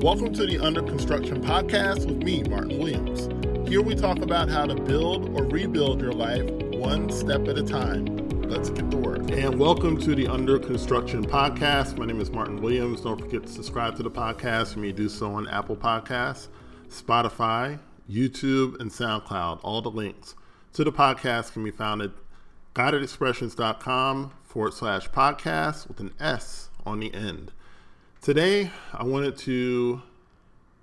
Welcome to the Under Construction Podcast with me, Martin Williams. Here we talk about how to build or rebuild your life one step at a time. Let's get to work. And welcome to the Under Construction Podcast. My name is Martin Williams. Don't forget to subscribe to the podcast. You may do so on Apple Podcasts, Spotify, YouTube, and SoundCloud. All the links to the podcast can be found at guidedexpressions.com/podcast with an S on the end. Today, I wanted to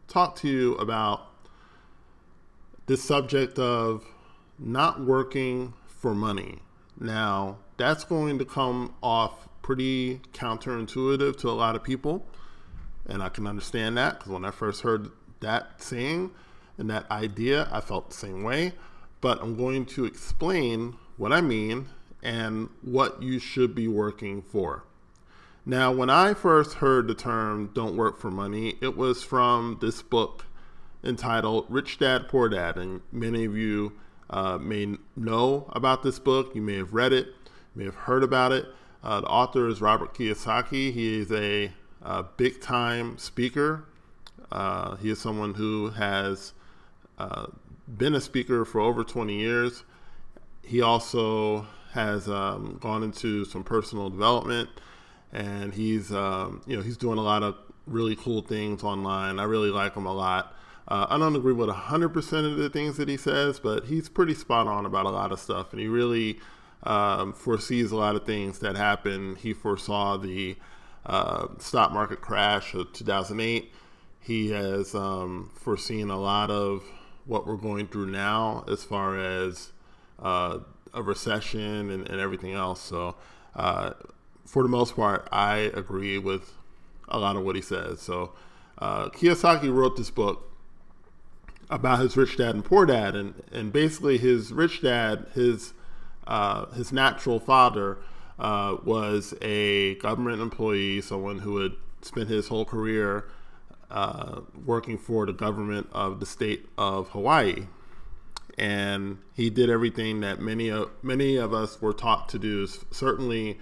talk to you about this subject of not working for money. Now, that's going to come off pretty counterintuitive to a lot of people, and I can understand that because when I first heard that saying and that idea, I felt the same way, but I'm going to explain what I mean and what you should be working for. Now, when I first heard the term "don't work for money," it was from this book entitled Rich Dad, Poor Dad. And many of you may know about this book. You may have read it, may have heard about it. The author is Robert Kiyosaki. He is a big-time speaker. He is someone who has been a speaker for over 20 years. He also has gone into some personal development. And he's doing a lot of really cool things online. I really like him a lot. I don't agree with 100% of the things that he says, but he's pretty spot on about a lot of stuff. And he really foresees a lot of things that happen. He foresaw the stock market crash of 2008. He has foreseen a lot of what we're going through now as far as a recession and everything else. So for the most part, I agree with a lot of what he says. So Kiyosaki wrote this book about his rich dad and poor dad, and basically his rich dad, his natural father was a government employee, someone who had spent his whole career working for the government of the state of Hawaii. And he did everything that many of us were taught to do, certainly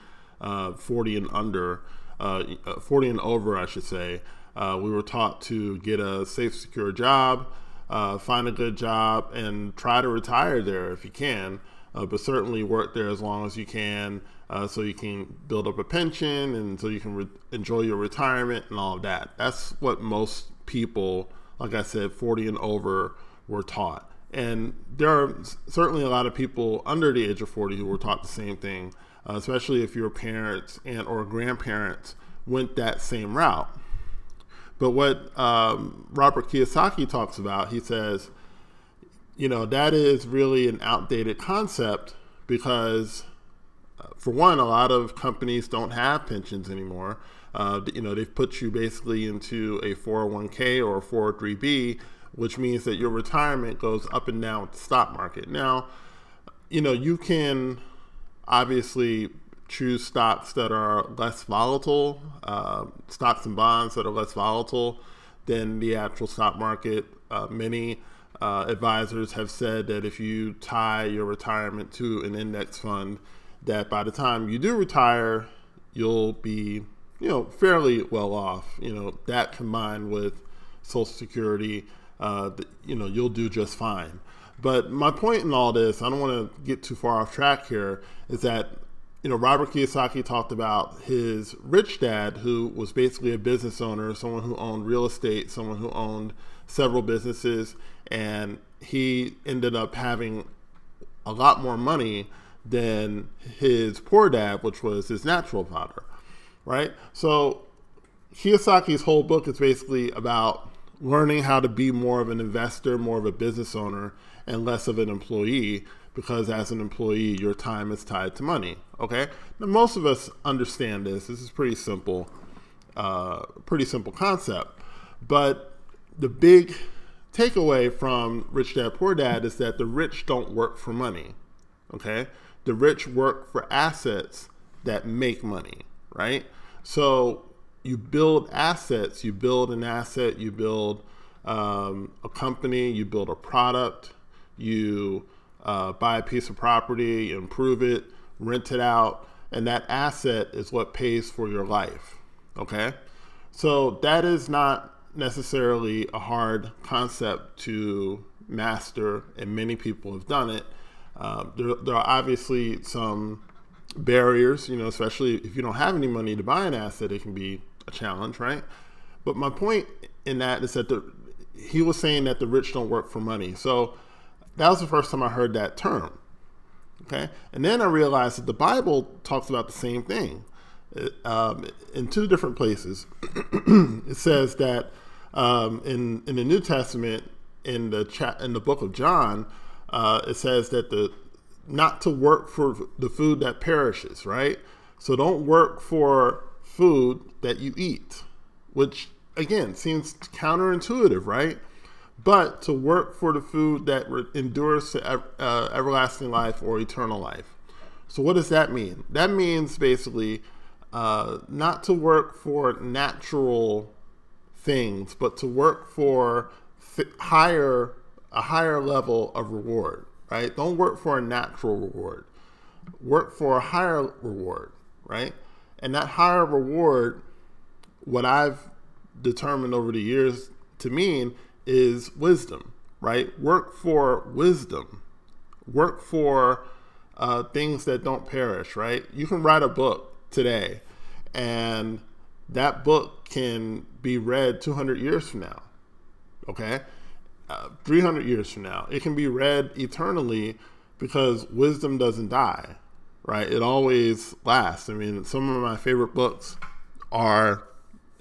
40 and under, 40 and over, I should say. We were taught to get a safe, secure job, find a good job, and try to retire there if you can, but certainly work there as long as you can, so you can build up a pension and so you can enjoy your retirement and all of that. That's what most people, like I said, 40 and over, were taught. And there are certainly a lot of people under the age of 40 who were taught the same thing, especially if your parents and or grandparents went that same route. But what Robert Kiyosaki talks about, he says, that is really an outdated concept because, for one, a lot of companies don't have pensions anymore. They've put you basically into a 401k or a 403b, which means that your retirement goes up and down with the stock market. Now, you can obviously choose stocks that are less volatile, stocks and bonds that are less volatile than the actual stock market. Many advisors have said that if you tie your retirement to an index fund, that by the time you do retire, you'll be, fairly well off. That combined with Social Security, you'll do just fine. But my point in all this, I don't want to get too far off track here, is that, Robert Kiyosaki talked about his rich dad, who was basically a business owner, someone who owned real estate, someone who owned several businesses, and he ended up having a lot more money than his poor dad, which was his natural father, right? So Kiyosaki's whole book is basically about learning how to be more of an investor, more of a business owner, and less of an employee, because as an employee, your time is tied to money, okay? Now, most of us understand this. This is pretty simple concept. But the big takeaway from Rich Dad, Poor Dad is that the rich don't work for money, okay? The rich work for assets that make money, right? So you build assets, you build an asset, you build a company, you build a product, you buy a piece of property, improve it, rent it out, and that asset is what pays for your life, okay? So that is not necessarily a hard concept to master, and many people have done it. There are obviously some barriers, especially if you don't have any money to buy an asset, it can be a challenge, right? But my point in that is that he was saying that the rich don't work for money. So that was the first time I heard that term. Okay. And then I realized that the Bible talks about the same thing in two different places. It says that in the New Testament, in the book of John, it says that not to work for the food that perishes, right? So don't work for food that you eat, which again seems counterintuitive, right? But to work for the food that endures to everlasting life or eternal life. So what does that mean? That means basically not to work for natural things, but to work for a higher level of reward, right? Don't work for a natural reward. Work for a higher reward, right? And that higher reward, what I've determined over the years to mean is wisdom, right? Work for wisdom. Work for things that don't perish, right? You can write a book today, and that book can be read 200 years from now, okay? 300 years from now. It can be read eternally because wisdom doesn't die, right? It always lasts. I mean, some of my favorite books are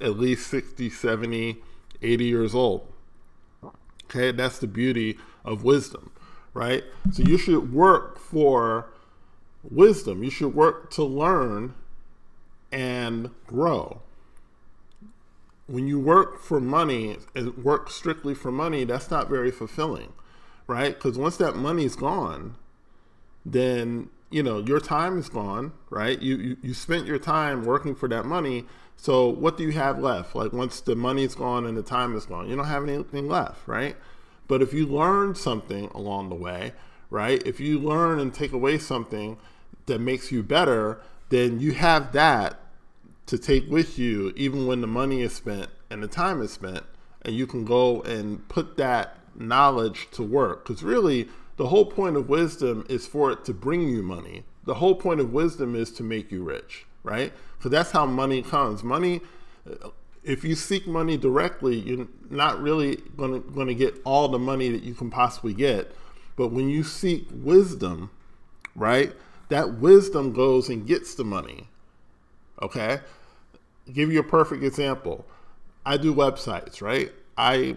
at least 60, 70, 80 years old. Okay, that's the beauty of wisdom, right? So you should work for wisdom. You should work to learn and grow. When you work for money and work strictly for money, that's not very fulfilling, right? Because once that money's gone, then, your time is gone, right? You spent your time working for that money. So what do you have left? Like once the money's gone and the time is gone, you don't have anything left, right? But if you learn something along the way, right? If you learn and take away something that makes you better, then you have that to take with you even when the money is spent and the time is spent, and you can go and put that knowledge to work. Because really, the whole point of wisdom is for it to bring you money. The whole point of wisdom is to make you rich, right? Because that's how money comes. Money, if you seek money directly, you're not really going to get all the money that you can possibly get. But when you seek wisdom, right, that wisdom goes and gets the money. Okay? I'll give you a perfect example. I do websites, right? I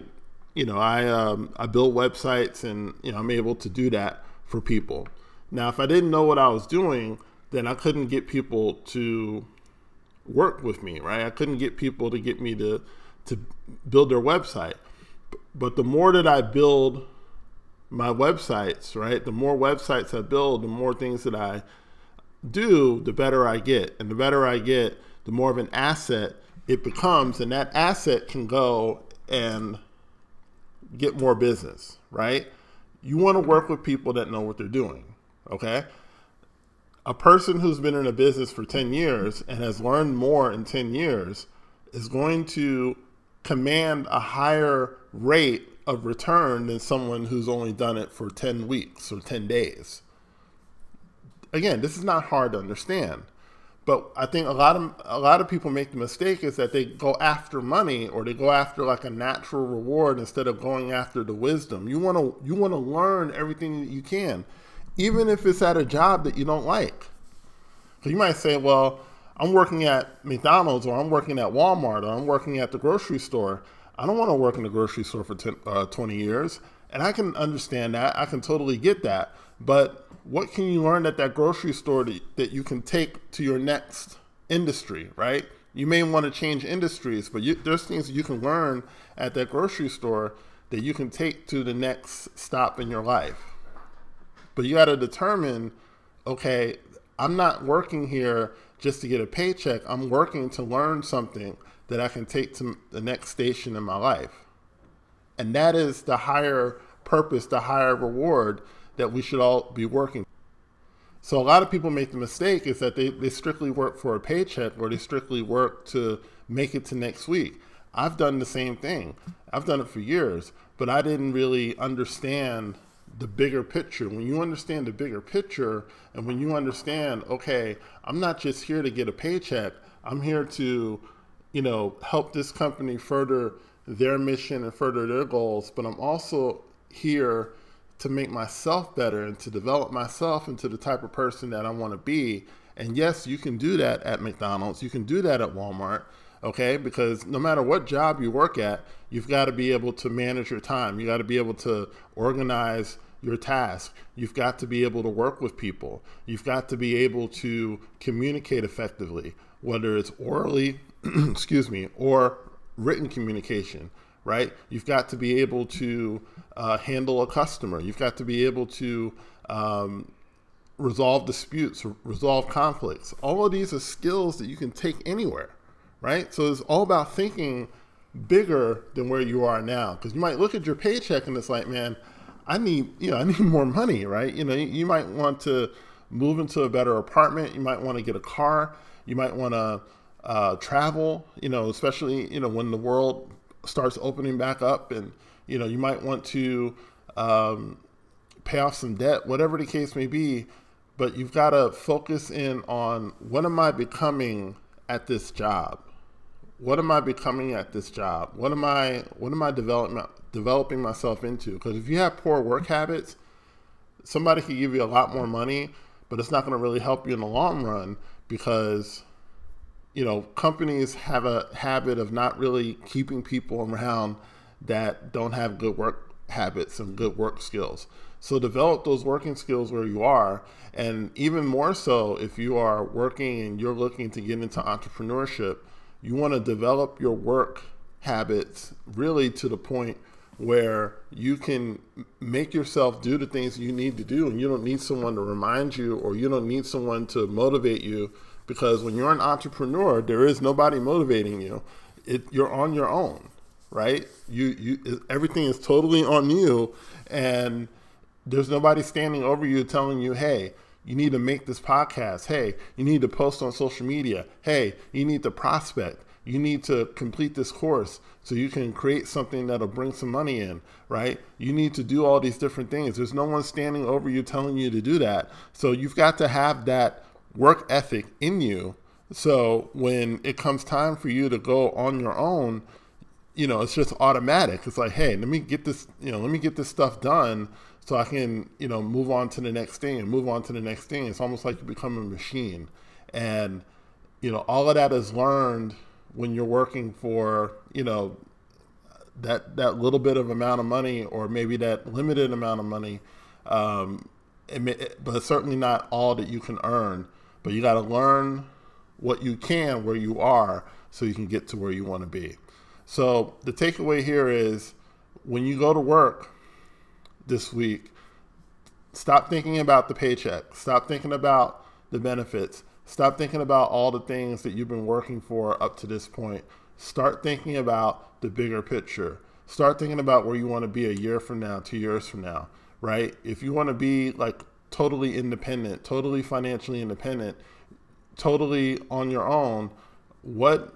build websites, and I'm able to do that for people. Now, if I didn't know what I was doing, then I couldn't get people to work with me, right? I couldn't get people to get me to build their website. But the more that I build my websites, right? The more websites I build, the more things that I do, the better I get. And the better I get, the more of an asset it becomes, and that asset can go and get more business, right? You want to work with people that know what they're doing, okay? A person who's been in a business for 10 years and has learned more in 10 years is going to command a higher rate of return than someone who's only done it for 10 weeks or 10 days. Again, this is not hard to understand, but I think a lot of people make the mistake is that they go after money, or they go after like a natural reward instead of going after the wisdom. You want to learn everything that you can, even if it's at a job that you don't like. So you might say, well, I'm working at McDonald's, or I'm working at Walmart, or I'm working at the grocery store. I don't want to work in the grocery store for 20 years. And I can understand that. I can totally get that. But what can you learn at that grocery store that you can take to your next industry, right? You may want to change industries, but there's things that you can learn at that grocery store that you can take to the next stop in your life. But you got to determine, okay, I'm not working here just to get a paycheck. I'm working to learn something that I can take to the next station in my life. And that is the higher purpose, the higher reward that we should all be working. So a lot of people make the mistake is that they strictly work for a paycheck, or they strictly work to make it to next week. I've done the same thing. I've done it for years, but I didn't really understand the bigger picture. When you understand the bigger picture, and when you understand, okay, I'm not just here to get a paycheck, I'm here to, help this company further their mission and further their goals, but I'm also here to make myself better and to develop myself into the type of person that I want to be. And yes, you can do that at McDonald's. You can do that at Walmart, okay? Because no matter what job you work at, you've got to be able to manage your time. You got to be able to organize your task. You've got to be able to work with people. You've got to be able to communicate effectively, whether it's orally, or written communication, right? You've got to be able to handle a customer. You've got to be able to resolve disputes, resolve conflicts. All of these are skills that you can take anywhere, right? So it's all about thinking bigger than where you are now. Because you might look at your paycheck and it's like, man, I need more money, right? You might want to move into a better apartment. You might want to get a car. You might want to travel, especially, when the world starts opening back up, and, you might want to pay off some debt, whatever the case may be. But you've got to focus in on, what am I becoming at this job? What am I becoming at this job? What am I developing myself into? Because if you have poor work habits, somebody could give you a lot more money, but it's not going to really help you in the long run, because companies have a habit of not really keeping people around that don't have good work habits and good work skills. So develop those working skills where you are. And even more so, if you are working and you're looking to get into entrepreneurship, you want to develop your work habits really to the point where you can make yourself do the things you need to do, and you don't need someone to remind you, or you don't need someone to motivate you. Because when you're an entrepreneur, there is nobody motivating you. You're on your own, right? Everything is totally on you, and there's nobody standing over you telling you, hey, you need to make this podcast. Hey, you need to post on social media. Hey, you need to prospect. You need to complete this course so you can create something that'll bring some money in, right? You need to do all these different things. There's no one standing over you telling you to do that. So you've got to have that work ethic in you. So when it comes time for you to go on your own, it's just automatic. It's like, hey, let me get this stuff done so I can, move on to the next thing and move on to the next thing. It's almost like you become a machine. And, all of that is learned when you're working for, that little bit of amount of money, or maybe that limited amount of money, but certainly not all that you can earn. But you got to learn what you can where you are so you can get to where you want to be. So the takeaway here is, when you go to work this week, stop thinking about the paycheck. Stop thinking about the benefits. Stop thinking about all the things that you've been working for up to this point. Start thinking about the bigger picture. Start thinking about where you want to be a year from now, 2 years from now, right? If you want to be like totally independent, totally financially independent, totally on your own, what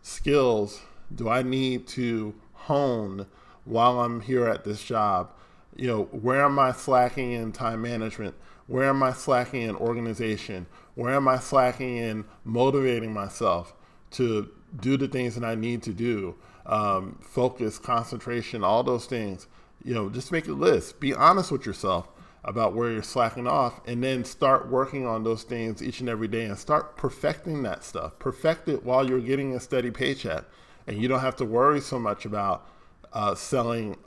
skills do I need to hone while I'm here at this job? Where am I slacking in time management? Where am I slacking in organization? Where am I slacking in motivating myself to do the things that I need to do? Focus, concentration, all those things. Just make a list. Be honest with yourself about where you're slacking off, and then start working on those things each and every day, and start perfecting that stuff. Perfect it while you're getting a steady paycheck, and you don't have to worry so much about selling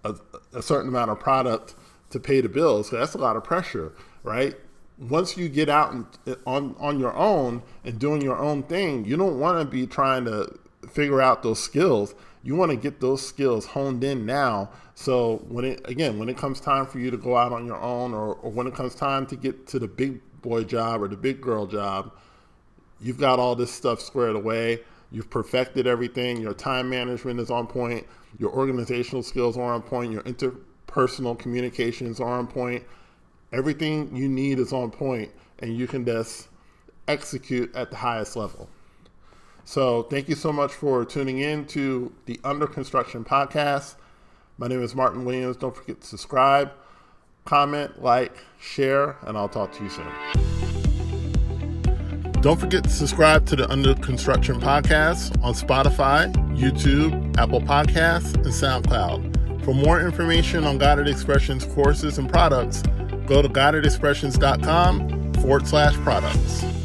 a certain amount of product to pay the bills. So that's a lot of pressure, right? Once you get out and on your own and doing your own thing, you don't want to be trying to figure out those skills. You want to get those skills honed in now. So when it comes time for you to go out on your own, or when it comes time to get to the big boy job or the big girl job, you've got all this stuff squared away. You've perfected everything. Your time management is on point. Your organizational skills are on point. Your interpersonal communications are on point. Everything you need is on point, and you can just execute at the highest level. So thank you so much for tuning in to the Under Construction Podcast. My name is Martin Williams. Don't forget to subscribe, comment, like, share, and I'll talk to you soon. Don't forget to subscribe to the Under Construction Podcast on Spotify, YouTube, Apple Podcasts, and SoundCloud. For more information on Guided Expressions courses and products, go to guidedexpressions.com/products.